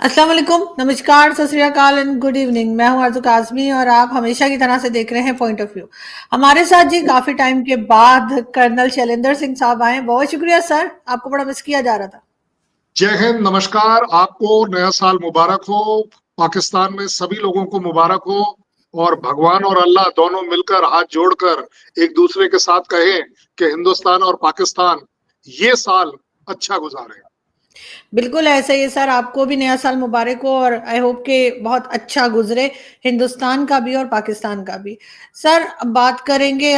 अस्सलाम वालेकुम, नमस्कार, सत श्री अकाल एंड गुड इवनिंग। मैं हूं आरज़ू काज़मी और आप हमेशा की तरह से देख रहे हैं पॉइंट ऑफ व्यू। हमारे साथ जी काफ़ी टाइम के बाद कर्नल शैलेंद्र सिंह साहब आए। बहुत शुक्रिया सर, आपको बड़ा मिस किया जा रहा था। जय हिंद, नमस्कार। आपको नया साल मुबारक हो। पाकिस्तान में सभी लोगों को मुबारक हो। और भगवान और अल्लाह दोनों मिलकर हाथ जोड़कर एक दूसरे के साथ कहें कि हिंदुस्तान और पाकिस्तान ये साल अच्छा गुजारे। बिल्कुल ऐसा ही है सर, आपको भी नया साल मुबारक हो और आई होप कि बहुत अच्छा गुजरे, हिंदुस्तान का भी और पाकिस्तान का भी। सर अब बात करेंगे,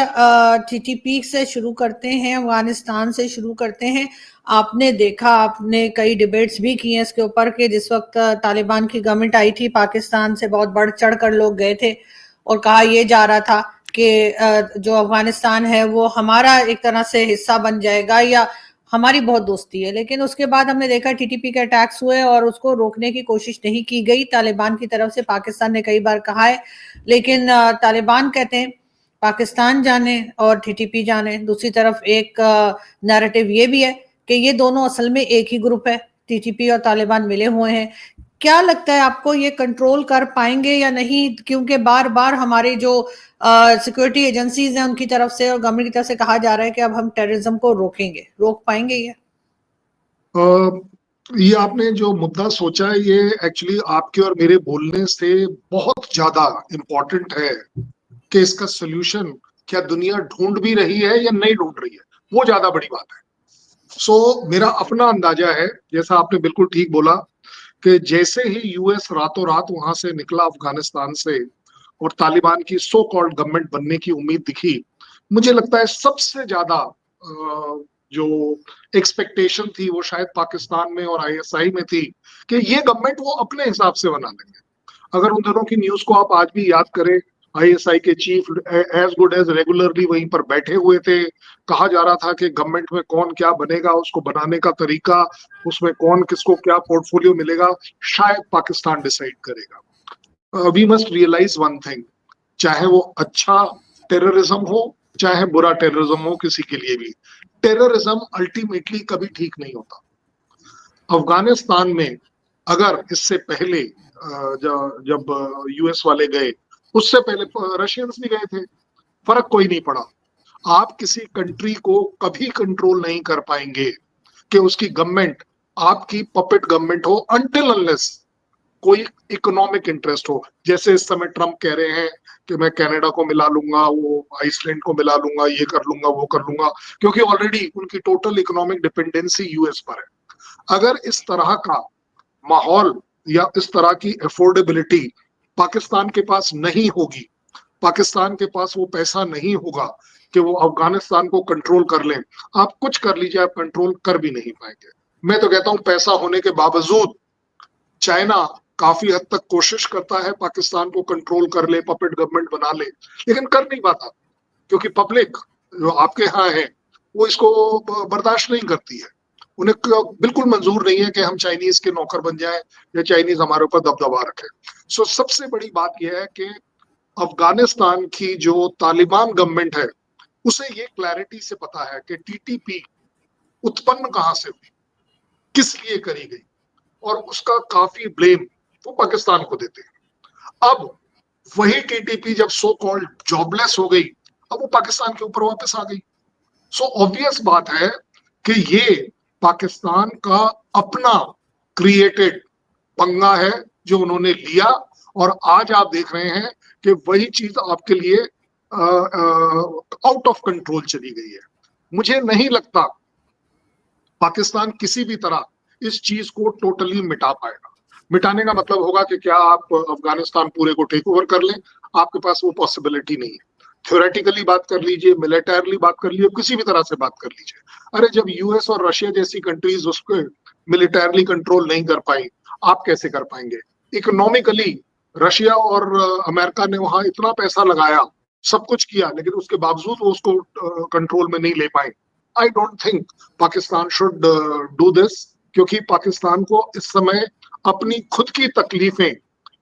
टीटीपी से शुरू करते हैं, अफगानिस्तान से शुरू करते हैं। आपने देखा, आपने कई डिबेट्स भी की हैं इसके ऊपर कि जिस वक्त तालिबान की गवर्नमेंट आई थी, पाकिस्तान से बहुत बढ़ चढ़ कर लोग गए थे और कहा यह जा रहा था कि जो अफगानिस्तान है वो हमारा एक तरह से हिस्सा बन जाएगा या हमारी बहुत दोस्ती है। लेकिन उसके बाद हमने देखा टीटीपी के अटैक्स हुए और उसको रोकने की कोशिश नहीं की गई तालिबान की तरफ से। पाकिस्तान ने कई बार कहा है, लेकिन तालिबान कहते हैं पाकिस्तान जाने और टीटीपी जाने। दूसरी तरफ एक नैरेटिव ये भी है कि ये दोनों असल में एक ही ग्रुप है, टीटीपी और तालिबान मिले हुए हैं। क्या लगता है आपको, ये कंट्रोल कर पाएंगे या नहीं? क्योंकि बार बार हमारे जो सिक्योरिटी एजेंसीज हैं उनकी तरफ से और गवर्नमेंट की तरफ से कहा जा रहा है कि अब हम टेररिज्म को रोकेंगे। रोक पाएंगे ये? ये आपने जो मुद्दा सोचा है ये एक्चुअली आपके और मेरे बोलने से बहुत ज्यादा इम्पोर्टेंट है कि इसका सोल्यूशन क्या दुनिया ढूंढ भी रही है या नहीं ढूंढ रही है, वो ज्यादा बड़ी बात है। मेरा अपना अंदाजा है, जैसा आपने बिल्कुल ठीक बोला, कि जैसे ही यूएस रातों रात वहां से निकला अफगानिस्तान से और तालिबान की सो कॉल्ड गवर्नमेंट बनने की उम्मीद दिखी, मुझे लगता है सबसे ज्यादा जो एक्सपेक्टेशन थी वो शायद पाकिस्तान में और आईएसआई में थी कि ये गवर्नमेंट वो अपने हिसाब से बना लेंगे। अगर उन दिनों की न्यूज को आप आज भी याद करें, आईएसआई के chief as good as regularly वहीं पर बैठे हुए थे। कहा जा रहा था कि गवर्नमेंट में कौन क्या बनेगा, उसको बनाने का तरीका, उसमें कौन किसको क्या पोर्टफोलियो मिलेगा, शायद पाकिस्तान डिसाइड करेगा। We must realise one thing, चाहे वो अच्छा टेररिज्म हो चाहे बुरा टेररिज्म हो, किसी के लिए भी टेररिज्म अल्टीमेटली कभी ठीक नहीं होता। अफगानिस्तान में अगर इससे पहले जब यूएस वाले गए, उससे पहले रशियंस भी गए थे, फर्क कोई नहीं पड़ा। आप किसी कंट्री को कभी कंट्रोल नहीं कर पाएंगे कि उसकी गवर्नमेंट आपकी पपेट गवर्नमेंट हो, अनटिल अनलेस कोई इकोनॉमिक इंटरेस्ट हो। जैसे इस समय ट्रम्प कह रहे हैं कि मैं कनाडा को मिला लूंगा, वो आइसलैंड को मिला लूंगा, ये कर लूंगा वो कर लूंगा, क्योंकि ऑलरेडी उनकी टोटल इकोनॉमिक डिपेंडेंसी यूएस पर है। अगर इस तरह का माहौल या इस तरह की अफोर्डेबिलिटी पाकिस्तान के पास नहीं होगी, पाकिस्तान के पास वो पैसा नहीं होगा कि वो अफगानिस्तान को कंट्रोल कर लें, आप कुछ कर लीजिए, आप कंट्रोल कर भी नहीं पाएंगे। मैं तो कहता हूं पैसा होने के बावजूद चाइना काफी हद तक कोशिश करता है पाकिस्तान को कंट्रोल कर ले, पपेट गवर्नमेंट बना ले, लेकिन कर नहीं पाता, क्योंकि पब्लिक जो आपके यहाँ है वो इसको बर्दाश्त नहीं करती है। उन्हें बिल्कुल मंजूर नहीं है कि हम चाइनीज के नौकर बन जाएं या चाइनीज हमारे ऊपर दबदबा रखे। सबसे बड़ी बात यह है कि अफगानिस्तान की जो तालिबान गवर्नमेंट है उसे ये क्लैरिटी से पता है कि टीटीपी उत्पन्न कहां से हुई, किस लिए करी गई, और उसका काफी ब्लेम वो पाकिस्तान को देते हैं। अब वही टीटीपी जब सो कॉल्ड जॉबलेस हो गई, अब वो पाकिस्तान के ऊपर वापस आ गई। ऑब्वियस बात है कि ये पाकिस्तान का अपना क्रिएटेड पंगा है जो उन्होंने लिया, और आज आप देख रहे हैं कि वही चीज आपके लिए आउट ऑफ कंट्रोल चली गई है। मुझे नहीं लगता पाकिस्तान किसी भी तरह इस चीज को टोटली मिटा पाएगा। मिटाने का मतलब होगा कि क्या आप अफगानिस्तान पूरे को टेक ओवर कर लें, आपके पास वो पॉसिबिलिटी नहीं है। थ्योरेटिकली बात कर लीजिए, मिलिटरली बात कर लीजिए, किसी भी तरह से बात कर लीजिए, अरे जब यूएस और रशिया जैसी कंट्रीज उसको मिलिटरली कंट्रोल नहीं कर पाई, आप कैसे कर पाएंगे? इकोनॉमिकली रशिया और अमेरिका ने वहां इतना पैसा लगाया, सब कुछ किया, लेकिन उसके बावजूद वो उसको कंट्रोल में नहीं ले पाए। I don't think Pakistan should do this, क्योंकि पाकिस्तान को इस समय अपनी खुद की तकलीफें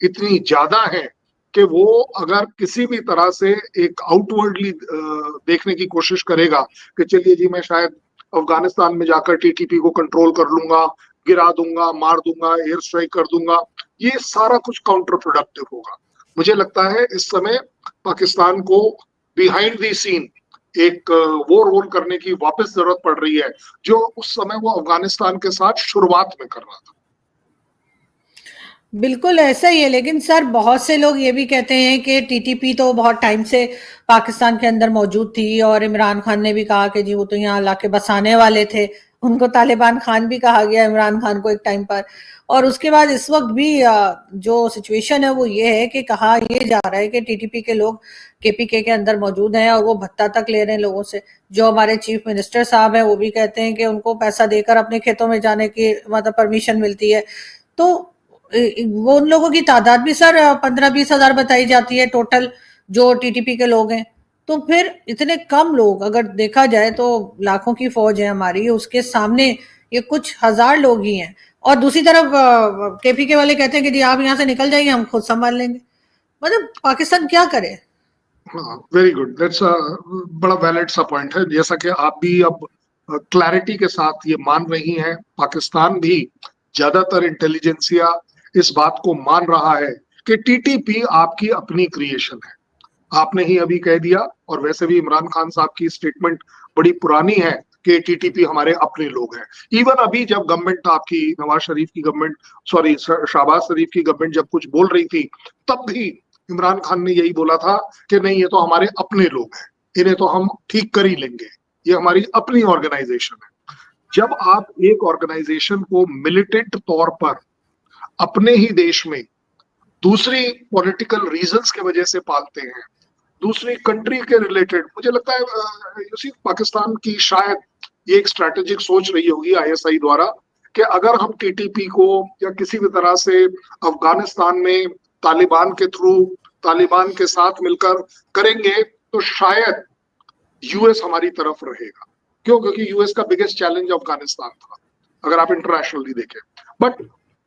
इतनी ज्यादा हैं कि वो अगर किसी भी तरह से एक आउटवर्डली देखने की कोशिश करेगा कि चलिए जी मैं शायद अफगानिस्तान में जाकर टीटीपी को कंट्रोल कर लूंगा, गिरा दूंगा, मार दूंगा, एयर स्ट्राइक कर दूंगा, ये सारा कुछ काउंटर प्रोडक्टिव होगा। मुझे लगता है इस समय पाकिस्तान को बिहाइंड द सीन एक वो रोल करने की वापस जरूरत पड़ रही है जो उस समय वो अफगानिस्तान के साथ शुरुआत में कर रहा था। बिल्कुल ऐसा ही है, लेकिन सर बहुत से लोग ये भी कहते हैं कि टीटीपी तो बहुत टाइम से पाकिस्तान के अंदर मौजूद थी, और इमरान खान ने भी कहा कि जी वो तो यहाँ लाके बसाने वाले थे, उनको तालिबान खान भी कहा गया इमरान खान को एक टाइम पर। और उसके बाद इस वक्त भी जो सिचुएशन है वो ये है कि कहा ये जा रहा है कि टीटीपी के लोग केपीके के अंदर मौजूद हैं और वो भत्ता तक ले रहे हैं लोगों से। जो हमारे चीफ मिनिस्टर साहब हैं वो भी कहते हैं कि उनको पैसा देकर अपने खेतों में जाने की मतलब परमिशन मिलती है। तो वो उन लोगों की तादाद भी सर 15-20 हजार बताई जाती है टोटल जो टीटीपी के लोग हैं। तो फिर इतने कम लोग, अगर देखा जाए तो लाखों की फौज है हमारी, उसके सामने ये कुछ हजार लोग ही हैं। और दूसरी तरफ केपीके वाले कहते हैं कि जी आप यहाँ से निकल जाइए, हम खुद संभाल लेंगे। मतलब पाकिस्तान क्या करे? हाँ, वेरी गुड, दैट्स अ बड़ा वैलिड सा पॉइंट है। जैसा कि आप भी अब क्लैरिटी के साथ ये मान रही हैं, पाकिस्तान भी ज्यादातर इंटेलिजेंसिया इस बात को मान रहा है कि टीटीपी आपकी अपनी क्रिएशन है। आपने ही अभी कह दिया, और वैसे भी इमरान खान साहब की स्टेटमेंट बड़ी पुरानी है कि टीटीपी हमारे अपने लोग हैं। इवन अभी जब गवर्नमेंट आपकी नवाज शरीफ की गवर्नमेंट, सॉरी शहबाज शरीफ की गवर्नमेंट जब कुछ बोल रही थी, तब भी इमरान खान ने यही बोला था कि नहीं ये तो हमारे अपने लोग हैं, इन्हें तो हम ठीक कर ही लेंगे, ये हमारी अपनी ऑर्गेनाइजेशन है। जब आप एक ऑर्गेनाइजेशन को मिलिटेंट तौर पर अपने ही देश में दूसरी पॉलिटिकल रीजंस के वजह से पालते हैं, दूसरी कंट्री के रिलेटेड, मुझे लगता है उसी पाकिस्तान की शायद ये एक स्ट्रेटेजिक सोच रही होगी आईएसआई द्वारा कि अगर हम टीटीपी को या किसी भी तरह से अफगानिस्तान में तालिबान के थ्रू, तालिबान के साथ मिलकर करेंगे तो शायद यूएस हमारी तरफ रहेगा। क्यों? क्योंकि यूएस का बिगेस्ट चैलेंज अफगानिस्तान था अगर आप इंटरनेशनली देखें। बट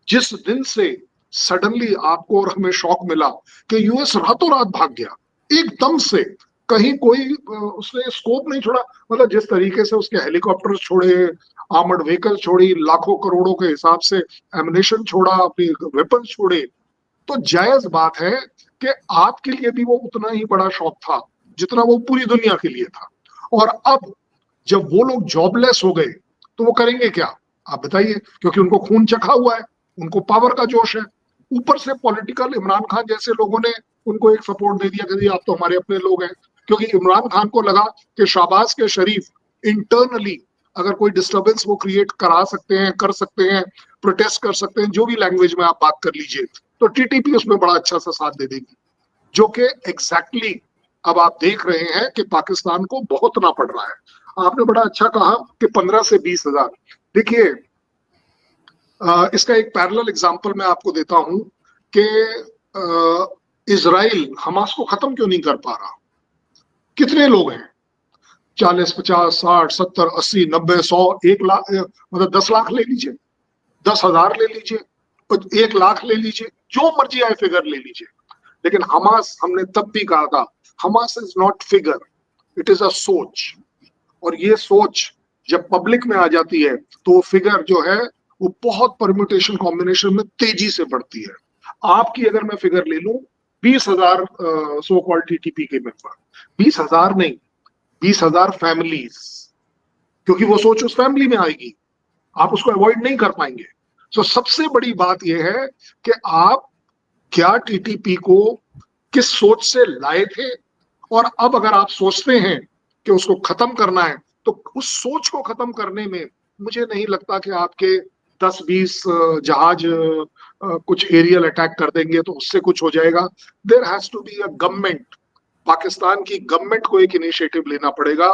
जिस दिन से सडनली आपको और हमें शॉक मिला कि यूएस रातों रात भाग गया, एकदम से, कहीं कोई उसने स्कोप नहीं छोड़ा, मतलब जिस तरीके से उसके हेलीकॉप्टर छोड़े, आर्मर्ड व्हीकल छोड़ी, लाखों करोड़ों के हिसाब से एमिनेशन छोड़ा, अपनी वेपन छोड़े, तो जायज बात है कि आपके लिए भी वो उतना ही बड़ा शॉक था जितना वो पूरी दुनिया के लिए था। और अब जब वो लोग जॉबलेस हो गए तो वो करेंगे क्या? आप बताइए, क्योंकि उनको खून चखा हुआ है, उनको पावर का जोश है, ऊपर से पॉलिटिकल इमरान खान जैसे लोगों ने उनको एक सपोर्ट दे दिया कि आप तो हमारे अपने लोग हैं। क्योंकि इमरान खान को लगा कि शाहबाज के शरीफ इंटरनली अगर कोई डिस्टर्बेंस वो क्रिएट करा सकते हैं, कर सकते हैं, प्रोटेस्ट कर सकते हैं, जो भी लैंग्वेज में आप बात कर लीजिए, तो टीटीपी उसमें बड़ा अच्छा सा साथ दे देगी, जो कि एग्जैक्टली अब आप देख रहे हैं कि पाकिस्तान को भुगतना पड़ रहा है। आपने बड़ा अच्छा कहा कि 15 से 20 हजार। देखिए, इसका एक पैरेलल एग्जांपल मैं आपको देता हूं कि इजराइल हमास को खत्म क्यों नहीं कर पा रहा। कितने लोग हैं? 40, 50, 60, 70, 80, 90, 100, 1 लाख, मतलब 10 लाख ले लीजिए, 10,000 ले लीजिए, 1 लाख ले लीजिए, जो मर्जी आए फिगर ले लीजिए। लेकिन हमास, हमने तब भी कहा था, Hamas is not figure, it is a सोच। और ये सोच जब पब्लिक में आ जाती है तो वो फिगर जो है वो बहुत परम्यूटेशन कॉम्बिनेशन में तेजी से बढ़ती है। आपकी अगर मैं फिगर ले लूं, 20,000 सो कॉल्ड टीटीपी के मेंबर, 20,000 नहीं, 20,000 फैमिलीज, क्योंकि वो सोच उस फैमिली में आएगी, आप उसको अवॉइड नहीं कर पाएंगे। तो सबसे बड़ी बात यह है कि आप क्या टीटीपी को किस सोच से लाए थे, और अब अगर आप सोचते हैं कि उसको खत्म करना है तो उस सोच को खत्म करने में मुझे नहीं लगता कि आपके 10-20 जहाज कुछ एरियल अटैक कर देंगे तो उससे कुछ हो जाएगा। There has to be a government, Pakistan की गवर्नमेंट को एक इनिशिएटिव लेना पड़ेगा,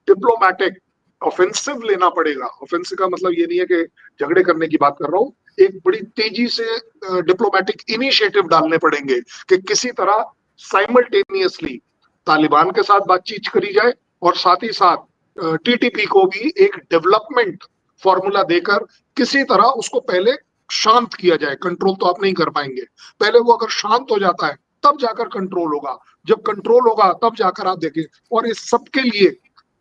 डिप्लोमेटिक ऑफेंसिव लेना पड़ेगा। ऑफेंसिव का मतलब ये नहीं है कि झगड़े करने की बात कर रहा हूँ, एक बड़ी तेजी से डिप्लोमेटिक इनिशिएटिव डालने पड़ेंगे कि किसी तरह साइमल्टेनियसली तालिबान के साथ बातचीत करी जाए और साथ ही साथ टीटीपी को भी एक डेवलपमेंट फॉर्मूला देकर किसी तरह उसको पहले शांत किया जाए। कंट्रोल तो आप नहीं कर पाएंगे, पहले वो अगर शांत हो जाता है तब जाकर कंट्रोल होगा, जब कंट्रोल होगा तब जाकर आप देखें। और इस सब के लिए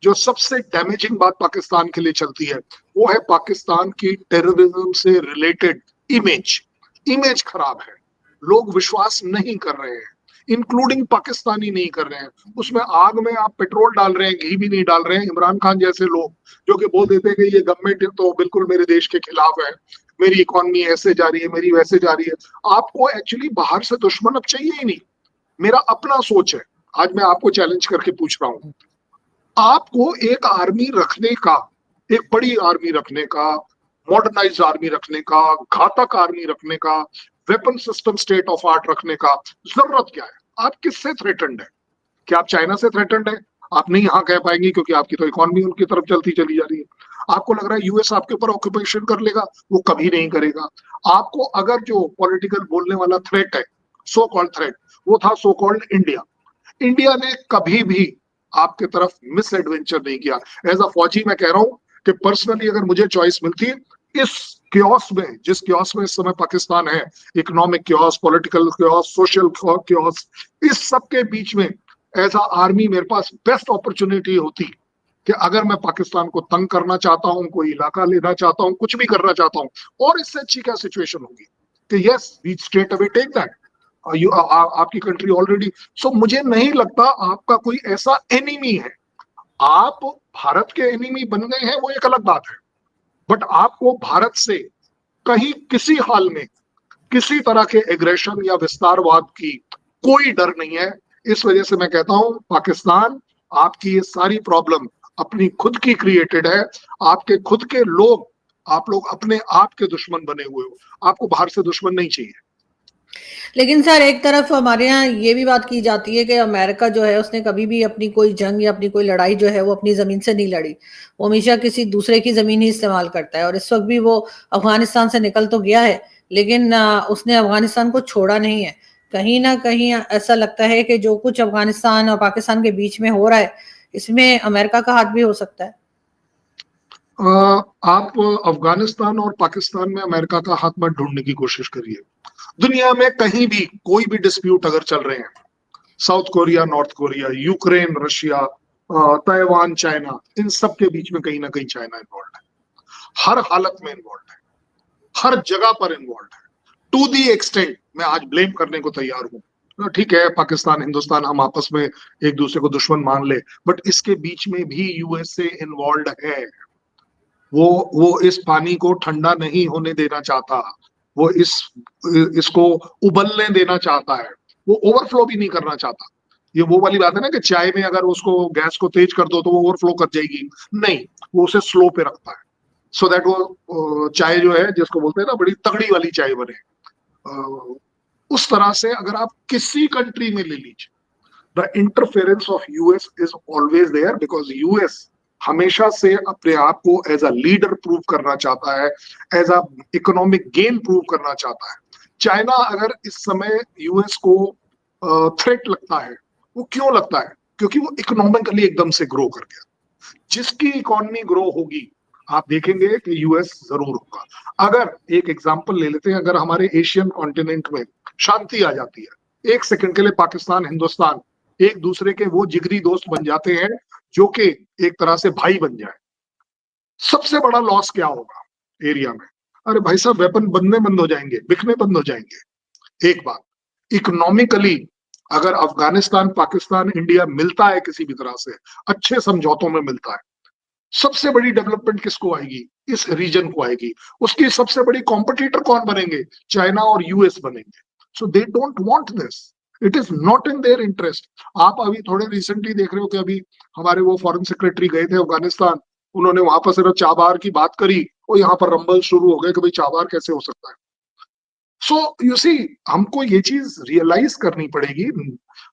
जो सबसे डैमेजिंग बात पाकिस्तान के लिए चलती है वो है पाकिस्तान की टेररिज्म से रिलेटेड इमेज। इमेज खराब है, लोग विश्वास नहीं कर रहे हैं, इंक्लूडिंग पाकिस्तानी नहीं कर रहे हैं। उसमें आग में आप पेट्रोल डाल रहे हैं, घी भी नहीं डाल रहे हैं। इमरान खान जैसे लोग जो कि बोल देते हैं कि ये गवर्नमेंट तो बिल्कुल मेरे देश के खिलाफ है, मेरी इकोनॉमी ऐसे जा रही है, मेरी वैसे जा रही है। आपको एक्चुअली बाहर से दुश्मन अब चाहिए ही नहीं। मेरा अपना सोच है, आज मैं आपको चैलेंज करके पूछ रहा हूं, आपको एक आर्मी रखने का, एक बड़ी आर्मी रखने का, मॉडर्नाइज्ड आर्मी रखने का, घातक आर्मी रखने का, weapon system state of art रखने का जरूरत क्या है? आप किससे थ्रेटन्ड है? क्या आप चाइना से थ्रेटन्ड है? आप नहीं यहाँ कह पाएंगे क्योंकि आपकी तो इकोनॉमी उनकी तरफ चलती चली जा रही है। आपको लग रहा है यूएस आपके ऊपर ऑक्यूपेशन कर लेगा? वो कभी नहीं करेगा। आपको अगर जो पॉलिटिकल बोलने वाला थ्रेट है, सो कॉल्ड थ्रेट, वो था सो कॉल्ड इंडिया। इंडिया ने कभी भी आपके तरफ मिस एडवेंचर नहीं किया। एज अ फौजी मैं कह रहा हूं कि पर्सनली अगर मुझे चॉइस मिलती, इस क्योस में, जिस क्योस में इस समय पाकिस्तान है, economic chaos, political chaos, social chaos, इस सब के बीच में एज अ आर्मी मेरे पास बेस्ट अपॉर्चुनिटी होती कि अगर मैं पाकिस्तान को तंग करना चाहता हूं, कोई इलाका लेना चाहता हूं, कुछ भी करना चाहता हूं, और इससे अच्छी क्या सिचुएशन होगी कि yes we straight away take that. आपकी कंट्री ऑलरेडी, सो मुझे नहीं लगता आपका कोई ऐसा एनिमी है। आप भारत के एनिमी बन गए हैं वो एक अलग बात है, बट आपको भारत से कहीं किसी हाल में किसी तरह के एग्रेशन या विस्तारवाद की कोई डर नहीं है। इस वजह से मैं कहता हूं पाकिस्तान, आपकी ये सारी प्रॉब्लम अपनी खुद की क्रिएटेड है। आपके खुद के लोग, आप लोग अपने आप के दुश्मन बने हुए हो। आपको बाहर से दुश्मन नहीं चाहिए। लेकिन सर एक तरफ हमारे यहाँ ये भी बात की जाती है कि अमेरिका जो है उसने कभी भी अपनी कोई जंग या अपनी कोई लड़ाई जो है वो अपनी जमीन से नहीं लड़ी, वो हमेशा किसी दूसरे की जमीन ही इस्तेमाल करता है। और इस वक्त भी वो अफगानिस्तान से निकल तो गया है, लेकिन उसने अफगानिस्तान को छोड़ा नहीं है। कहीं ना कहीं ऐसा लगता है कि जो कुछ अफगानिस्तान और पाकिस्तान के बीच में हो रहा है, इसमें अमेरिका का हाथ भी हो सकता है। आप अफगानिस्तान और पाकिस्तान में अमेरिका का हाथ मत ढूंढने की कोशिश करिए। दुनिया में कहीं भी कोई भी डिस्प्यूट अगर चल रहे हैं, South Korea, North Korea, Ukraine, Russia, Taiwan, China, इन सब के बीच में कहीं ना कहीं चाइना इन्वॉल्व है। हर हालत में इन्वॉल्व है, हर जगह पर इन्वॉल्व है। टू दी एक्सटेंट मैं आज ब्लेम करने को तैयार हूं। ठीक है, पाकिस्तान, हिंदुस्तान हम आपस में एक दूसरे को दुश्मन मान ले, बट इसके बीच में भी यूएसए इन्वॉल्व है। वो इस पानी को ठंडा नहीं होने देना चाहता, वो इसको उबलने देना चाहता है, वो ओवरफ्लो भी नहीं करना चाहता। ये वो वाली बात है ना कि चाय में अगर उसको गैस को तेज कर दो तो वो ओवरफ्लो कर जाएगी, नहीं, वो उसे स्लो पे रखता है, सो दैट वो चाय जो है जिसको बोलते हैं ना बड़ी तगड़ी वाली चाय बने। उस तरह से अगर आप किसी कंट्री में ले लीजिए, the interference of US is always there, because US हमेशा से अपने आप को एज अ लीडर प्रूव करना चाहता है, as a economic gain prove करना चाहता है। चाइना अगर इस समय यूएस को थ्रेट लगता है, वो क्यों लगता है? क्योंकि वो इकोनॉमिकली एकदम से ग्रो कर गया। जिसकी इकोनॉमी ग्रो होगी, आप देखेंगे कि यूएस जरूर होगा। अगर एक एग्जांपल ले लेते हैं, अगर हमारे एशियन कॉन्टिनेंट में शांति आ जाती है, एक सेकंड के लिए पाकिस्तान, हिंदुस्तान एक दूसरे के वो जिगरी दोस्त बन जाते हैं जो कि एक तरह से भाई बन जाए, सबसे बड़ा लॉस क्या होगा एरिया में? अरे भाई साहब, वेपन बनने बंद हो जाएंगे, बिकने बंद हो जाएंगे। एक बात, इकोनॉमिकली अगर अफगानिस्तान, पाकिस्तान, इंडिया मिलता है किसी भी तरह से, अच्छे समझौतों में मिलता है, सबसे बड़ी डेवलपमेंट किसको आएगी? इस रीजन को आएगी। उसकी सबसे बड़ी कॉम्पिटिटर कौन बनेंगे? चाइना और यूएस बनेंगे। So they don't want this, it is not in their interest. आप अभी थोड़े रिसेंटली देख रहे हो कि अभी हमारे वो फॉरेन सेक्रेटरी गए थे अफगानिस्तान, उन्होंने वहां पर सिर्फ चाबार की बात करी और यहाँ पर रंबल शुरू हो गए कि भाई चाबार कैसे हो सकता है। सो यू सी, हमको ये चीज रियलाइज करनी पड़ेगी।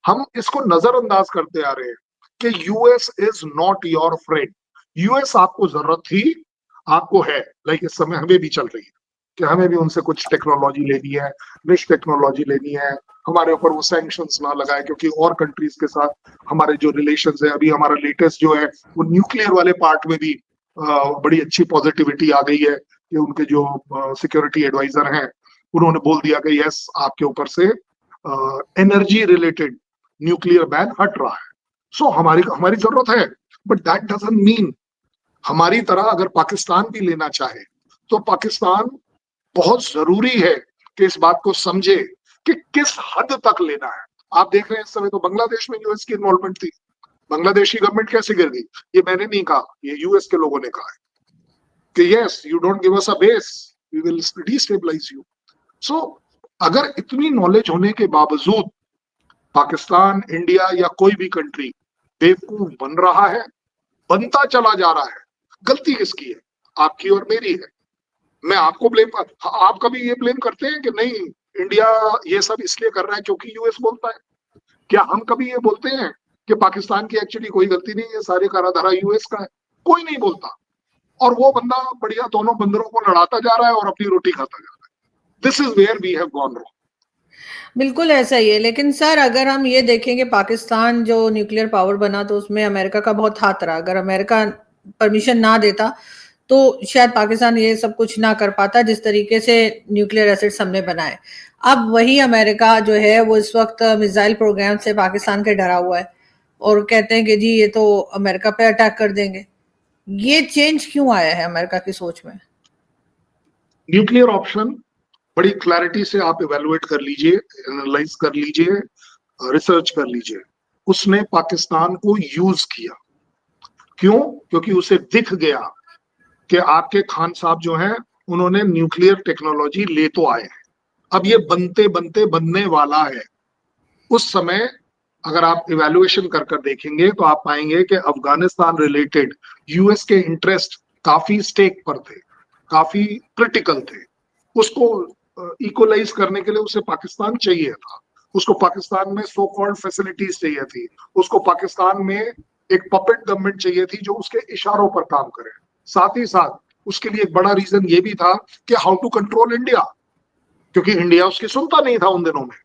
हम इसको नजरअंदाज करते आ रहे हैं कि US is not your friend. US आपको जरूरत थी, आपको है, लाइक इस समय हमें भी चल रही है कि हमें भी उनसे कुछ टेक्नोलॉजी लेनी है, निश टेक्नोलॉजी लेनी है, हमारे ऊपर वो सैंक्शंस ना लगाए, क्योंकि और कंट्रीज के साथ हमारे जो रिलेशंस है, अभी हमारा लेटेस्ट जो है वो न्यूक्लियर वाले पार्ट में भी बड़ी अच्छी पॉजिटिविटी आ गई है कि उनके जो सिक्योरिटी एडवाइजर हैं उन्होंने बोल दिया कि यस, आपके ऊपर से एनर्जी रिलेटेड न्यूक्लियर बैन हट रहा है। सो हमारी हमारी जरूरत है। बट दैट डजंट मीन हमारी तरह अगर पाकिस्तान भी लेना चाहे तो पाकिस्तान बहुत जरूरी है कि इस बात को समझे कि किस हद तक लेना है। आप देख रहे हैं इस समय तो बांग्लादेश में यूएस की इन्वॉल्वमेंट थी। बांग्लादेशी गवर्नमेंट कैसे गिर गई? ये मैंने नहीं कहा, ये यूएस के लोगों ने कहा है कि yes you don't give us a base we will destabilise you. So अगर इतनी नॉलेज होने के बावजूद पाकिस्तान, इंडिया या कोई भी कंट्री बेवकूफ बन रहा है, बनता चला जा रहा है, गलती किसकी है? आपकी और मेरी है। मैं आपको ब्लेम कर, आप कभी ये ब्लेम करते हैं कि नहीं इंडिया ये सब इसलिए कर रहा है क्योंकि यूएस बोलता है? क्या हम कभी ये बोलते हैं कि पाकिस्तान की एक्चुअली कोई गलती नहीं है, सारे कारा धरा यूएस का है? कोई नहीं बोलता। और वो बंदा बढ़िया दोनों बंदरों को लड़ाता जा रहा है और अपनी रोटी खाता जा रहा है। This is where we have gone wrong. बिल्कुल ऐसा ही है। लेकिन सर अगर हम ये देखेंगे पाकिस्तान जो न्यूक्लियर पावर बना तो उसमें अमेरिका का बहुत हाथ रहा। अगर अमेरिका परमिशन ना देता तो शायद पाकिस्तान ये सब कुछ ना कर पाता जिस तरीके से न्यूक्लियर एसिड्स हमने बनाए। अब वही अमेरिका जो है वो इस वक्त मिसाइल प्रोग्राम से पाकिस्तान के डरा हुआ है और कहते हैं कि जी ये तो अमेरिका पे अटैक कर देंगे। ये चेंज क्यों आया है अमेरिका की सोच में? न्यूक्लियर ऑप्शन बड़ी क्लैरिटी से आप इवेलुएट कर लीजिए, एनालाइज कर लीजिए, रिसर्च कर लीजिए। उसने पाकिस्तान को यूज किया। क्यों? क्योंकि उसे दिख गया कि आपके खान साहब जो हैं उन्होंने न्यूक्लियर टेक्नोलॉजी ले तो आए हैं, अब ये बनते बनते बनने वाला है। उस समय अगर आप इवैल्यूएशन कर कर देखेंगे तो आप पाएंगे कि अफगानिस्तान रिलेटेड यूएस के इंटरेस्ट काफी स्टेक पर थे, काफी क्रिटिकल थे। उसको इक्वलाइज करने के लिए उसे पाकिस्तान चाहिए था। उसको पाकिस्तान में सो कॉल्ड फैसिलिटीज चाहिए थी। उसको पाकिस्तान में एक पपेट गवर्नमेंट चाहिए थी जो उसके इशारों पर काम करे। साथ ही साथ उसके लिए एक बड़ा रीजन ये भी था कि हाउ टू कंट्रोल इंडिया, क्योंकि इंडिया उसकी सुनता नहीं था उन दिनों में।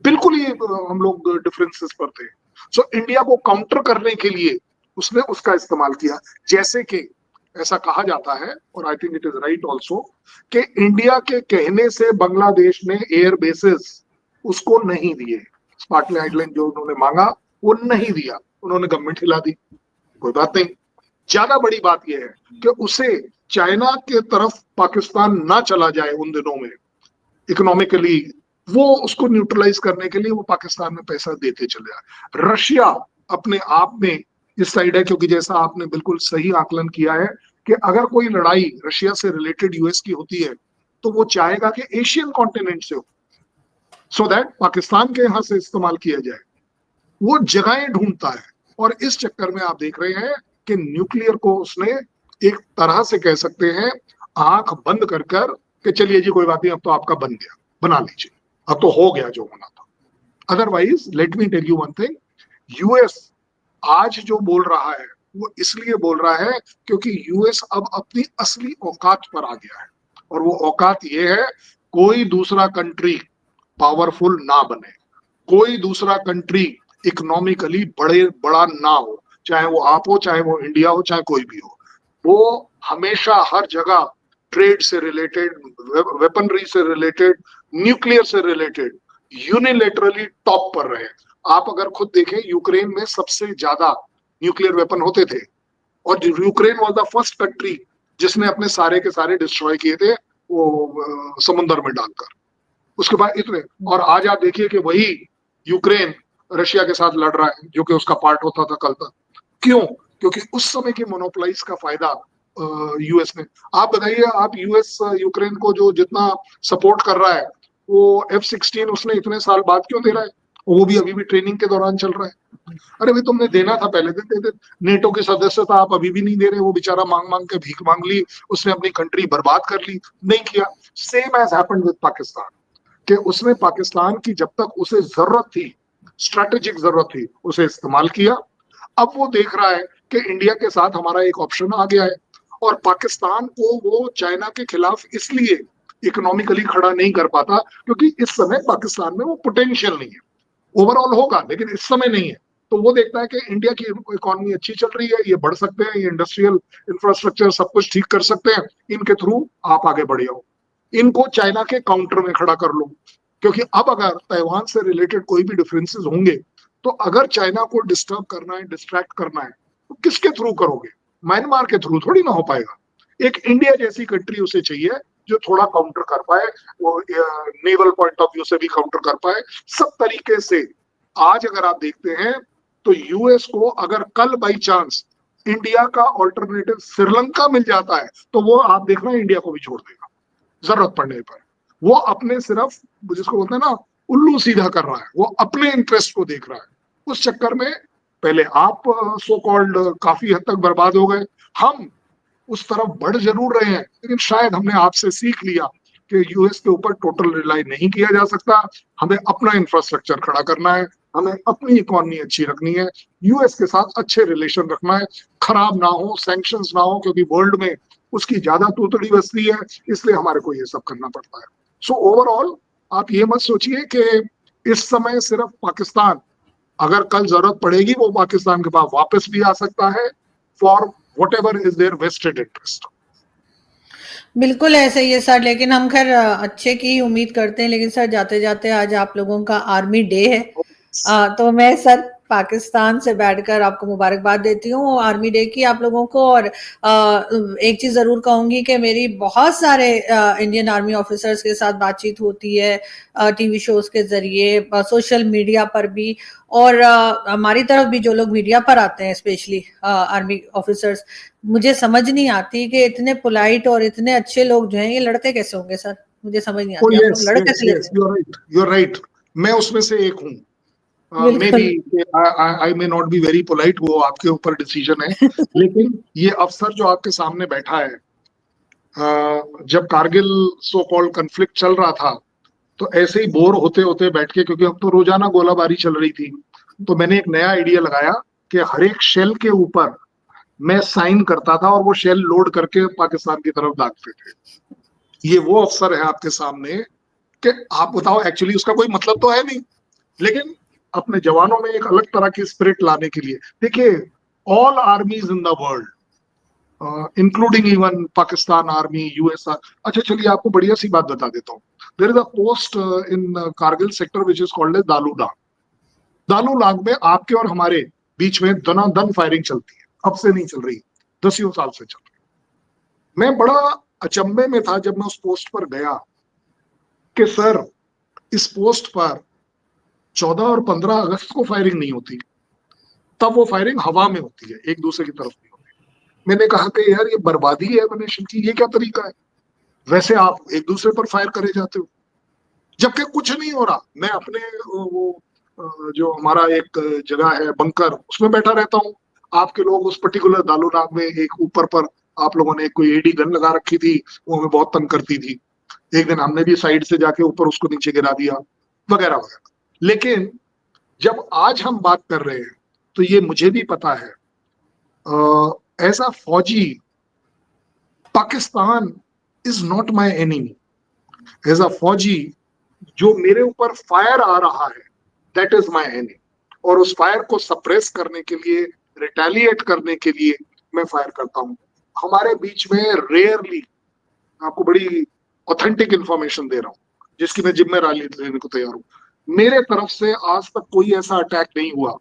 बिल्कुल ही हम लोग डिफरेंसेस पर थे। सो इंडिया को काउंटर करने के लिए उसने उसका इस्तेमाल किया। जैसे कि ऐसा कहा जाता है और I think it is right also कि इंडिया के कहने से बांग्लादेश ने एयर बेसिस उसको नहीं दिए। स्पार्टली आइलैंड जो उन्होंने मांगा वो नहीं दिया, उन्होंने गवर्नमेंट हिला दी। कोई बात नहीं। ज्यादा बड़ी बात यह है कि उसे चाइना के तरफ पाकिस्तान ना चला जाए उन दिनों में इकोनॉमिकली, वो उसको न्यूट्रलाइज करने के लिए वो पाकिस्तान में पैसा देते चले जाए। रशिया अपने आप में इस साइड है, क्योंकि जैसा आपने बिल्कुल सही आकलन किया है कि अगर कोई लड़ाई रशिया से रिलेटेड यूएस की होती है तो वो चाहेगा कि एशियन कॉन्टिनेंट से हो, सो दैट पाकिस्तान के यहां से इस्तेमाल किया जाए। वो जगहें ढूंढता है और इस चक्कर में आप देख रहे हैं कि न्यूक्लियर को उसने एक तरह से कह सकते हैं आंख बंद कर कर कि चलिए जी कोई बात नहीं, अब तो आपका बन गया, बना लीजिए, अब तो हो गया जो होना था। Otherwise let me tell you one thing, US आज जो बोल रहा है वो इसलिए बोल रहा है क्योंकि यूएस अब अपनी असली औकात पर आ गया है। और वो औकात ये है, कोई दूसरा कंट्री पावरफुल ना बने, कोई दूसरा कंट्री इकोनॉमिकली बड़ा ना हो, चाहे वो आप हो, चाहे वो इंडिया हो, चाहे कोई भी हो। वो हमेशा हर जगह ट्रेड से रिलेटेड, वेपनरी से रिलेटेड, न्यूक्लियर से रिलेटेड यूनिलेटरली टॉप पर रहे। आप अगर खुद देखें यूक्रेन में सबसे ज्यादा न्यूक्लियर वेपन होते थे और Ukraine was the first country जिसने अपने सारे के सारे डिस्ट्रॉय किए थे वो समुद्र में डालकर। उसके बाद इतने, और आज आप देखिए कि वही यूक्रेन रशिया के साथ लड़ रहा है जो कि उसका पार्ट होता था कल तक। क्यों? क्योंकि उस समय की मोनोपोलाइज का फायदा यूएस ने। आप बताइए, आप यूएस यूक्रेन को जो जितना सपोर्ट कर रहा है वो F-16 उसने इतने साल बाद क्यों दे रहा है? वो भी अभी भी ट्रेनिंग के दौरान चल रहा है। अरे भाई तुमने देना था पहले देते थे। नेटो की सदस्यता आप अभी भी नहीं दे रहे। वो बेचारा मांग मांग के भीख मांग ली, उसने अपनी कंट्री बर्बाद कर ली, नहीं किया। Same as happened with Pakistan कि उसने पाकिस्तान की जब तक उसे जरूरत थी, स्ट्रेटेजिक जरूरत थी, उसे इस्तेमाल किया। अब वो देख रहा है कि इंडिया के साथ हमारा एक ऑप्शन आ गया है और पाकिस्तान को वो चाइना के खिलाफ इसलिए इकोनॉमिकली खड़ा नहीं कर पाता क्योंकि इस समय पाकिस्तान में वो पोटेंशियल नहीं है। ओवरऑल होगा लेकिन इस समय नहीं है। तो वो देखता है कि इंडिया की इकोनॉमी अच्छी चल रही है, ये बढ़ सकते हैं, ये इंडस्ट्रियल इंफ्रास्ट्रक्चर सब कुछ ठीक कर सकते हैं, इनके थ्रू आप आगे बढ़ जाओ, इनको चाइना के काउंटर में खड़ा कर लो। क्योंकि अब अगर ताइवान से रिलेटेड कोई भी डिफरेंसेस होंगे तो अगर चाइना को डिस्टर्ब करना है, डिस्ट्रैक्ट करना है, तो किसके थ्रू करोगे? म्यांमार के थ्रू थोड़ी ना हो पाएगा। एक इंडिया जैसी कंट्री उसे चाहिए जो थोड़ा काउंटर कर पाए, वो नेवल पॉइंट ऑफ व्यू से भी काउंटर कर पाए, सब तरीके से। आज अगर आप देखते हैं तो यूएस को अगर कल बाई चांस इंडिया का ऑल्टरनेटिव श्रीलंका मिल जाता है तो वो आप देखना इंडिया को भी छोड़ देगा जरूरत पड़ने पर। वो अपने सिर्फ जिसको बोलते हैं ना उल्लू सीधा कर रहा है, वो अपने इंटरेस्ट को देख रहा है। उस चक्कर में पहले आप सो कॉल्ड काफी हद तक बर्बाद हो गए, हम उस तरफ बढ़ जरूर रहे हैं, लेकिन शायद हमने आपसे सीख लिया कि यूएस के ऊपर टोटल रिलाई नहीं किया जा सकता। हमें अपना इंफ्रास्ट्रक्चर खड़ा करना है, हमें अपनी इकोनॉमी अच्छी रखनी है, यूएस के साथ अच्छे रिलेशन रखना है, खराब ना हो, सैंक्शंस ना हो, क्योंकि वर्ल्ड में उसकी ज्यादा तूतड़ी बसती है, इसलिए हमारे को ये सब करना पड़ता है। सो ओवरऑल आप ये मत सोचिए कि इस समय सिर्फ पाकिस्तान, अगर कल जरूरत पड़ेगी वो पाकिस्तान के पास वापस भी आ सकता है for whatever is their vested interest। बिल्कुल ऐसे ही है सर, लेकिन हम खैर अच्छे की ही उम्मीद करते हैं। लेकिन सर जाते जाते आज आप लोगों का आर्मी डे है, तो मैं सर पाकिस्तान से बैठकर आपको मुबारकबाद देती हूँ आर्मी डे की आप लोगों को। और एक चीज जरूर कहूंगी कि मेरी बहुत सारे इंडियन आर्मी ऑफिसर्स के साथ बातचीत होती है टीवी शोज के जरिए, सोशल मीडिया पर भी, और हमारी तरफ भी जो लोग मीडिया पर आते हैं स्पेशली आर्मी ऑफिसर्स, मुझे समझ नहीं आती कि इतने पोलाइट और इतने अच्छे लोग जो हैं ये लड़ते कैसे होंगे सर। मुझे समझ नहीं आती आप लोग लड़ कैसे लेते हैं। यू आर राइट, मैं उसमें से एक हूँ। Maybe I may not be very polite, वो आपके ऊपर डिसीजन है। लेकिन ये अफसर जो आपके सामने बैठा है, जब कारगिल सो कॉल्ड कन्फ्लिक्ट चल रहा था तो ऐसे ही बोर होते होते बैठ के, क्योंकि अब तो रोजाना गोलाबारी चल रही थी, तो मैंने एक नया आइडिया लगाया कि हर एक शेल के ऊपर मैं साइन करता था और वो शेल लोड करके पाकिस्तान की तरफ दागते थे। ये वो अफसर है आपके सामने कि आप बताओ, एक्चुअली उसका कोई मतलब तो है नहीं, लेकिन अपने जवानों में एक अलग तरह की स्पिरिट लाने के लिए। देखिए, all armies in the world including even Pakistan army, US. अच्छा चलिए आपको बढ़िया सी बात बता देता हूँ। There is a post in Kargil sector which is called as Dalu Nag. दालू नाग में आपके और हमारे बीच में दनादन फायरिंग चलती है, अब से नहीं चल रही, 10 साल से चल रही। मैं बड़ा अचंभे में था जब मैं उस पोस्ट पर गया कि सर इस पोस्ट पर 14 और 15 अगस्त को फायरिंग नहीं होती, तब वो फायरिंग हवा में होती है, एक दूसरे की तरफ नहीं होती। मैंने कहा कि यार ये बर्बादी है नेशन की, ये क्या तरीका है? वैसे आप एक दूसरे पर फायर करे जाते हो जबकि कुछ नहीं हो रहा। मैं अपने वो जो हमारा एक जगह है बंकर, उसमें बैठा रहता हूँ। आपके लोग उस पर्टिकुलर दालू नाग में एक ऊपर पर आप लोगों ने कोई एडी गन लगा रखी थी, वो हमें बहुत तंग करती थी। एक दिन हमने भी साइड से जाके ऊपर उसको नीचे गिरा दिया, वगैरह वगैरह। लेकिन जब आज हम बात कर रहे हैं तो ये मुझे भी पता है, ऐसा फौजी, Pakistan is not my enemy. As a फौजी जो मेरे ऊपर फायर आ रहा है, दैट इज माय एनिमी। और उस फायर को सप्रेस करने के लिए, रिटेलिएट करने के लिए मैं फायर करता हूँ। हमारे बीच में रेयरली, आपको बड़ी ऑथेंटिक इंफॉर्मेशन दे रहा हूँ जिसकी मैं जिम्मेदारी लेने को तैयार हूँ, मेरे तरफ से आज तक कोई ऐसा अटैक नहीं हुआ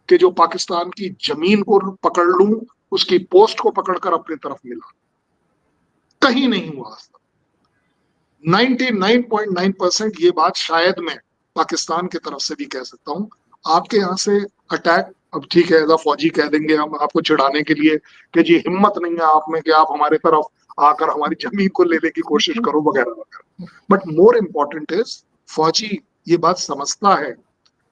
कि जो पाकिस्तान की जमीन को पकड़ लूं, उसकी पोस्ट को पकड़कर अपनी तरफ मिला, कहीं नहीं हुआ आज तक। 99.9% ये बात शायद मैं पाकिस्तान की तरफ से भी कह सकता हूँ। आपके यहाँ से अटैक, अब ठीक है, एज अ फौजी कह देंगे हम आपको चिढ़ाने के लिए कि जी हिम्मत नहीं है आप में कि आप हमारे तरफ आकर हमारी जमीन को लेने की कोशिश करो, वगैरह वगैरह। बट मोर इम्पोर्टेंट इज, फौजी ये बात समझता है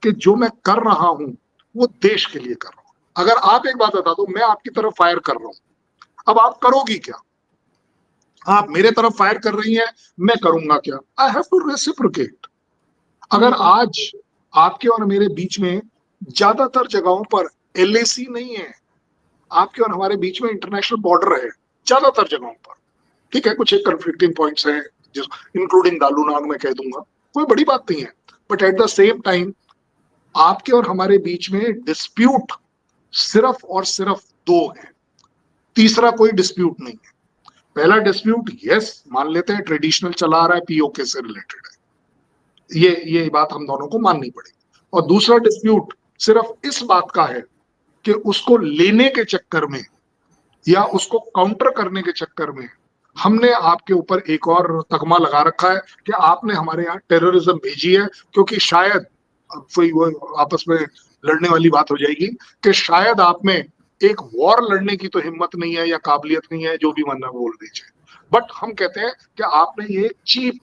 कि जो मैं कर रहा हूं वो देश के लिए कर रहा हूं। अगर आप एक बात बता दो, मैं आपकी तरफ फायर कर रहा हूं, अब आप करोगी क्या? आप मेरे तरफ फायर कर रही हैं, मैं करूंगा क्या? I have to reciprocate. अगर आज आपके और मेरे बीच में ज्यादातर जगहों पर एलएसी नहीं है, आपके और हमारे बीच में इंटरनेशनल बॉर्डर है ज्यादातर जगहों पर, ठीक है, कुछ एक कन्फ्लिक्टिंग पॉइंट्स हैं इंक्लूडिंग दालू नाग में कह दूंगा, कोई बड़ी बात नहीं है। But at the same time आपके और हमारे बीच में डिस्प्यूट सिर्फ और सिर्फ दो है, तीसरा कोई डिस्प्यूट नहीं है। पहला डिस्प्यूट, यस मान लेते हैं, ट्रेडिशनल चला आ रहा है, पीओके से रिलेटेड है, ये बात हम दोनों को माननी पड़ेगी। और दूसरा डिस्प्यूट सिर्फ इस बात का है कि उसको लेने के चक्कर में या उसको काउंटर करने के चक्कर में हमने आपके ऊपर एक और तगमा लगा रखा है कि आपने हमारे यहाँ टेररिज्म भेजी है, क्योंकि शायद अब कोई वो आपस में लड़ने वाली बात हो जाएगी कि शायद आप में एक वॉर लड़ने की तो हिम्मत नहीं है या काबिलियत नहीं है, जो भी मन बोल दीजिए। बट हम कहते हैं कि आपने ये चीप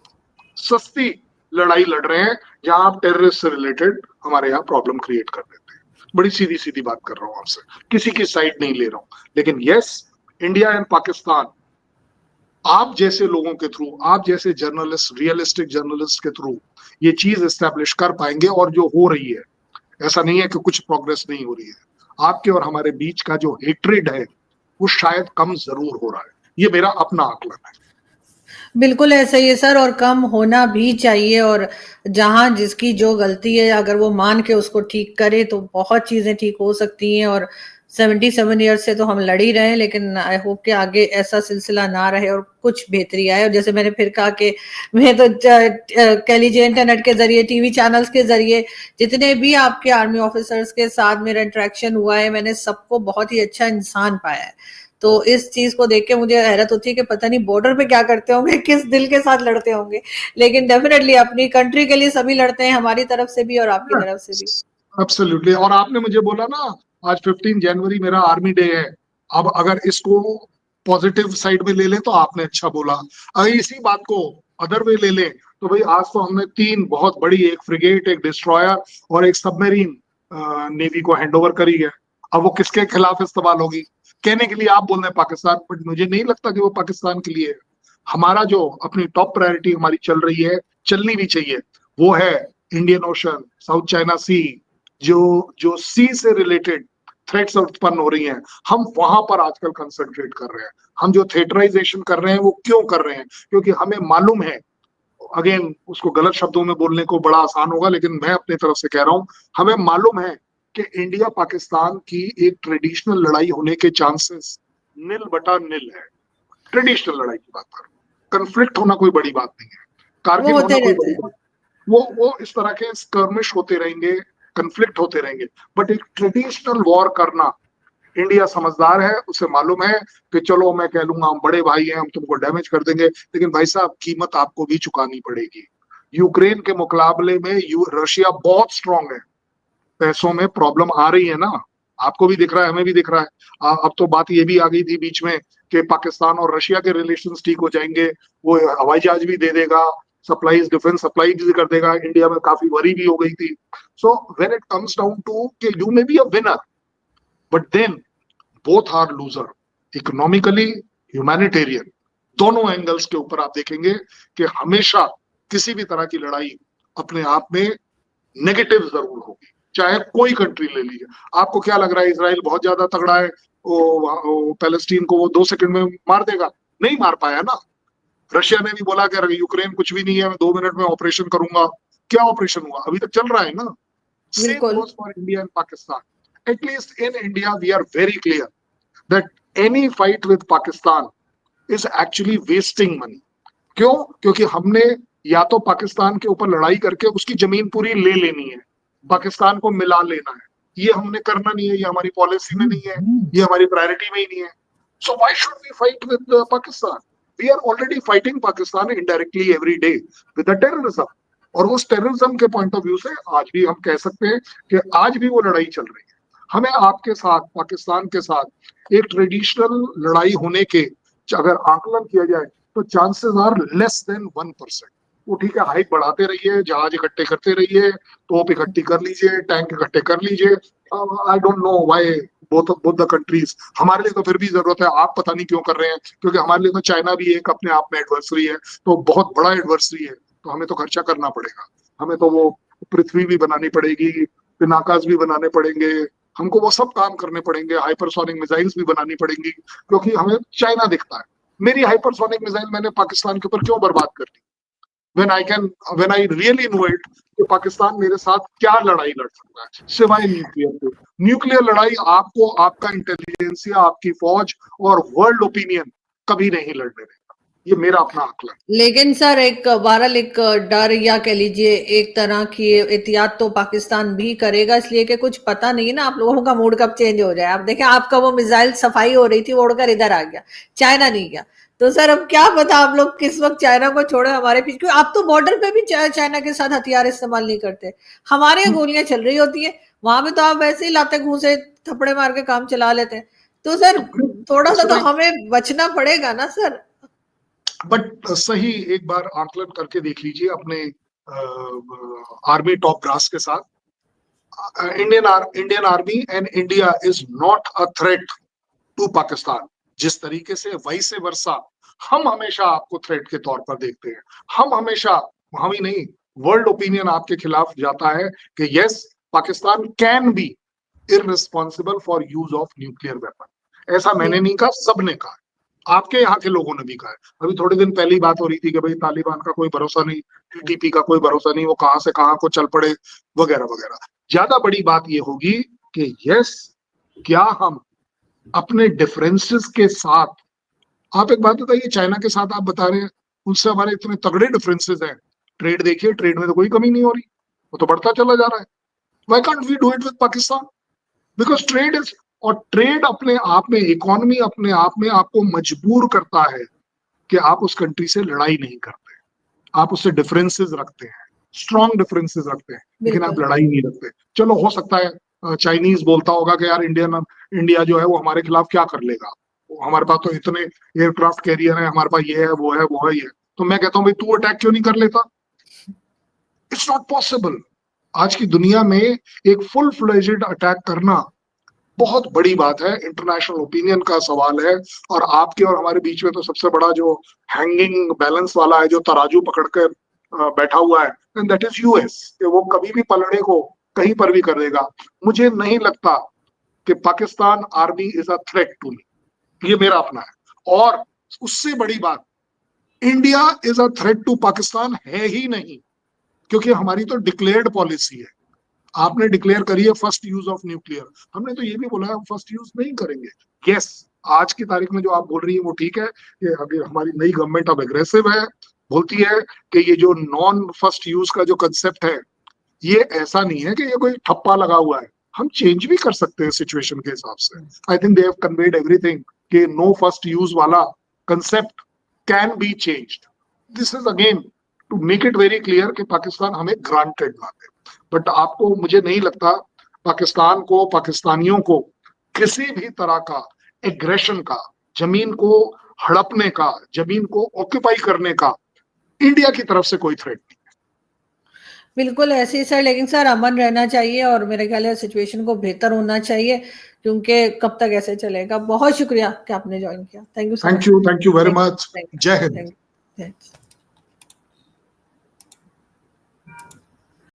सस्ती लड़ाई लड़ रहे हैं जहां आप टेररिस्ट से रिलेटेड हमारे यहाँ प्रॉब्लम क्रिएट कर देते हैं। बड़ी सीधी सीधी बात कर रहा हूं आपसे, किसी की साइड नहीं ले रहा हूं, लेकिन यस, इंडिया एंड पाकिस्तान आप जैसे लोगों के थ्रू, आप जैसे जर्नलिस्ट, रियलिस्टिक जर्नलिस्ट के थ्रू ये चीज एस्टेब्लिश कर पाएंगे। और जो हो रही है, ऐसा नहीं है कि कुछ प्रोग्रेस नहीं हो रही है, आपके और हमारे बीच का जो हेट्रेड है वो शायद कम जरूर हो रहा है, ये मेरा अपना आकलन है। बिल्कुल ऐसा ही है सर, और कम होना भी चाहिए। और जहां जिसकी जो गलती है अगर वो मान के उसको ठीक करे तो बहुत चीजें ठीक हो सकती हैं। और 77 ईयर्स से तो हम लड़ ही रहे हैं, लेकिन आई होप कि आगे ऐसा सिलसिला ना रहे और कुछ बेहतरी आए। और जैसे मैंने फिर कहा कि मैं तो कह लीजिए इंटरनेट के जरिए, टीवी चैनल्स के जरिए जितने भी आपके आर्मी ऑफिसर्स के साथ मेरा इंटरेक्शन हुआ है, मैंने सबको बहुत ही अच्छा इंसान पाया है। तो इस चीज को देख के मुझे हैरत होती है कि पता नहीं बॉर्डर पे क्या करते होंगे, किस दिल के साथ लड़ते होंगे। लेकिन डेफिनेटली अपनी कंट्री के लिए सभी लड़ते हैं, हमारी तरफ से भी और आपकी तरफ से भी। एब्सोल्युटली। और आपने मुझे बोला ना आज 15 जनवरी मेरा आर्मी डे है, अब अगर इसको पॉजिटिव साइड में ले लें तो आपने अच्छा बोला, अगर इसी बात को अदर वे ले लें तो भाई आज तो हमने 3 बहुत बड़ी, एक फ्रिगेट, एक डिस्ट्रॉयर और एक सबमरीन नेवी को हैंडओवर करी है। अब वो किसके खिलाफ इस्तेमाल होगी? कहने के लिए आप बोल रहे हैं पाकिस्तान, बट मुझे नहीं लगता कि वो पाकिस्तान के लिए है। हमारा जो अपनी टॉप प्रायोरिटी हमारी चल रही है, चलनी भी चाहिए, वो है इंडियन ओशन, साउथ चाइना सी, जो जो सी से रिलेटेड थ्रेट्स उत्पन्न हो रही हैं, हम वहां पर आजकल कंसंट्रेट कर रहे हैं। हम जो थिएटराइजेशन कर रहे हैं वो क्यों कर रहे हैं? क्योंकि हमें मालूम है, अगेन उसको गलत शब्दों में बोलने को बड़ा आसान होगा, लेकिन मैं अपनी तरफ से कह रहा हूं, हमें मालूम है कि इंडिया पाकिस्तान की एक ट्रेडिशनल लड़ाई होने के चांसेस निल बटा निल है। ट्रेडिशनल लड़ाई की बात कर, कंफ्लिक्ट होना कोई बड़ी बात नहीं है, वो कारगिल होना होते कोई रहते बड़ी हैं। बात, वो इस तरह के स्कर्मिश होते रहेंगे, कंफ्लिक्ट होते रहेंगे। बट एक ट्रेडिशनल वॉर करना, इंडिया समझदार है, उसे मालूम है कि चलो मैं कह लूंगा हम बड़े भाई हैं, हम तुमको डैमेज कर देंगे, लेकिन भाई साहब कीमत आपको भी चुकानी पड़ेगी। यूक्रेन के मुकाबले में रशिया बहुत स्ट्रांग है, पैसों में प्रॉब्लम आ रही है ना, आपको भी दिख रहा है, हमें भी दिख रहा है। अब तो बात ये भी आ गई थी बीच में कि पाकिस्तान और रशिया के रिलेशंस ठीक हो जाएंगे, वो हवाई जहाज भी दे देगा, सप्लाईज, डिफेंस सप्लाई भी कर देगा। इंडिया में काफी वरी भी हो गई थी। So when it comes down to कि you may be a winner, but then both are loser, economically, humanitarian, दोनों एंगल्स के ऊपर आप देखेंगे कि हमेशा किसी भी तरह की लड़ाई अपने आप में नेगेटिव जरूर होगी, चाहे कोई कंट्री ले लीजिए। आपको क्या लग रहा है इसराइल बहुत ज्यादा तगड़ा है, वो पैलेस्टीन को वो 2 सेकंड में मार देगा? नहीं मार पाया ना। रशिया ने भी बोला कि यूक्रेन कुछ भी नहीं है, मैं 2 मिनट में ऑपरेशन करूंगा। क्या ऑपरेशन हुआ? अभी तक चल रहा है ना। सेम बिल्कुल। Goes for India and Pakistan. At least in India we are very clear that any fight with Pakistan is actually wasting money. क्यों? क्योंकि हमने या तो पाकिस्तान के ऊपर लड़ाई करके उसकी जमीन पूरी ले लेनी है, पाकिस्तान को मिला लेना है, ये हमने करना नहीं है, ये हमारी पॉलिसी में नहीं है, ये हमारी प्रायोरिटी में ही नहीं है। So why should we fight with Pakistan? We are already fighting Pakistan indirectly every day with the terrorism. और उस टेररिज्म के पॉइंट ऑफ व्यू से आज भी हम कह सकते हैं कि आज भी वो लड़ाई चल रही है। हमें आपके साथ, पाकिस्तान के साथ एक ट्रेडिशनल लड़ाई होने के अगर आकलन किया जाए तो चांसेस आर लेस देन 1%। वो ठीक है, हाइट बढ़ाते रहिए, जहाज इकट्ठे करते रहिए, तोप इकट्ठी कर लीजिए, टैंक इकट्ठे कर लीजिए। I don't know why both the countries. हमारे लिए तो फिर भी जरूरत है, आप पता नहीं क्यों कर रहे हैं, क्योंकि हमारे लिए तो चाइना भी एक अपने आप में एडवर्सरी है, तो बहुत बड़ा एडवर्सरी है, तो हमें तो खर्चा करना पड़ेगा। हमें तो वो पृथ्वी भी बनानी पड़ेगी, पिनाकास भी बनाने पड़ेंगे, हमको वो सब काम करने पड़ेंगे, हाइपरसोनिक मिसाइल्स भी बनानी पड़ेंगी, क्योंकि हमें चाइना दिखता है। मेरी हाइपरसोनिक मिसाइल मैंने पाकिस्तान के ऊपर क्यों बर्बाद कर दी, when I really know it कि पाकिस्तान मेरे साथ क्या लड़ाई लड़ सकता है सिवाय न्यूक्लियर के। न्यूक्लियर लड़ाई आपको आपका इंटेलिजेंसिया, आपकी फौज और वर्ल्ड ओपिनियन कभी नहीं लड़ने देगा। ये मेरा अपना आकलन। लेकिन सर एक बहरहाल एक डर या कह लीजिए एक तरह की एहतियात तो पाकिस्तान भी करेगा, इसलिए कि कुछ पता नहीं है ना आप लोगों का मूड कब चेंज हो जाए। आप देखें आपका वो मिसाइल सफाई हो रही थी, वो उड़कर इधर आ गया, चाइना नहीं गया। तो सर अब क्या पता आप लोग किस वक्त चाइना को छोड़े हमारे पीछे, क्योंकि आप तो बॉर्डर पे भी चाइना के साथ हथियार इस्तेमाल नहीं करते, हमारे यहाँ गोलियां चल रही होती है, वहां पे तो आप वैसे ही लाते घूसे थप्पड़े मार के काम चला लेते हैं। तो सर थोड़ा सा तो हमें बचना पड़ेगा ना सर। बट सही एक बार आकलन करके देख लीजिए अपने आर्मी टॉप ब्रास के साथ। Indian army and India is not a threat to Pakistan. जिस तरीके से वैसे वर्षा हम हमेशा आपको थ्रेट के तौर पर देखते हैं, हम हमेशा, हम ही नहीं, वर्ल्ड ओपिनियन आपके खिलाफ जाता है कि yes Pakistan can be irresponsible for use of nuclear weapon. ऐसा मैंने नहीं कहा, सबने कहा, आपके यहाँ के लोगों ने भी कहा है। अभी थोड़े दिन पहले बात हो रही थी कि भाई तालिबान का कोई भरोसा नहीं, टीटीपी का कोई भरोसा नहीं, वो कहां से कहां को चल पड़े वगैरह वगैरह। ज्यादा बड़ी बात ये होगी कि यस क्या हम अपने डिफरेंसेस के साथ, आप एक बात बताइए, चाइना के साथ आप बता रहे हैं उनसे हमारे इतने तगड़े डिफरेंसेस हैं, ट्रेड देखिए, ट्रेड में तो कोई कमी नहीं हो रही, वो तो बढ़ता चला जा रहा है। Why can't we do it with Pakistan? Because trade is, और ट्रेड अपने आप में, इकोनॉमी अपने आप में आपको मजबूर करता है कि आप उस कंट्री से लड़ाई नहीं करते, आप उससे डिफरेंसेस रखते हैं, स्ट्रॉन्ग डिफरेंसेस रखते हैं, लेकिन आप लड़ाई नहीं रखते। चलो हो सकता है चाइनीज बोलता होगा कि यार इंडिया जो है वो हमारे खिलाफ क्या कर लेगा, हमारे पास तो इतने एयरक्राफ्ट कैरियर है, हमारे पास ये है वो है वो है ये। तो मैं कहता हूँ भाई तू अटैक क्यों नहीं कर लेता? It's not possible. आज की दुनिया में एक फुल फ्लेजेड अटैक करना बहुत बड़ी बात है, इंटरनेशनल ओपिनियन का सवाल है। और आपके और हमारे बीच में तो सबसे बड़ा जो हैंगिंग बैलेंस वाला है, जो तराजू पकड़कर बैठा हुआ है, एंड दैट इज यूएस, कि वो कभी भी पलड़े को कहीं पर भी कर देगा। मुझे नहीं लगता कि Pakistan army is a threat to me, ये मेरा अपना है। और उससे बड़ी बात, India is a threat to Pakistan है ही नहीं, क्योंकि हमारी तो डिक्लेयर्ड पॉलिसी है। आपने डिक्लेयर करी है फर्स्ट यूज ऑफ न्यूक्लियर, हमने तो ये भी बोला है फर्स्ट यूज नहीं करेंगे। यस, आज की तारीख में जो आप बोल रही है वो ठीक है कि अभी हमारी नई गवर्नमेंट अब एग्रेसिव है, बोलती है कि ये जो नॉन फर्स्ट यूज का जो कंसेप्ट है, ये ऐसा नहीं है कि ये कोई ठप्पा लगा हुआ है, हम चेंज भी कर सकते हैं सिचुएशन के हिसाब से। I think they have conveyed everything कि नो फर्स्ट यूज वाला concept can be changed. This is again to make it very clear कि पाकिस्तान हमें ग्रांटेड ना दे। बट आपको, मुझे नहीं लगता पाकिस्तान को, पाकिस्तानियों को किसी भी तरह का एग्रेशन का, जमीन को हड़पने का, जमीन को ऑक्यूपाई करने का इंडिया की तरफ से कोई थ्रेट नहीं। बिल्कुल ऐसे ही सर, लेकिन सर अमन रहना चाहिए और मेरे ख्याल है सिचुएशन को बेहतर होना चाहिए, क्योंकि कब तक ऐसे चलेगा। बहुत शुक्रिया कि आपने ज्वाइन किया। Thank you so much. Thank you very much. जय हिंद। Thank you.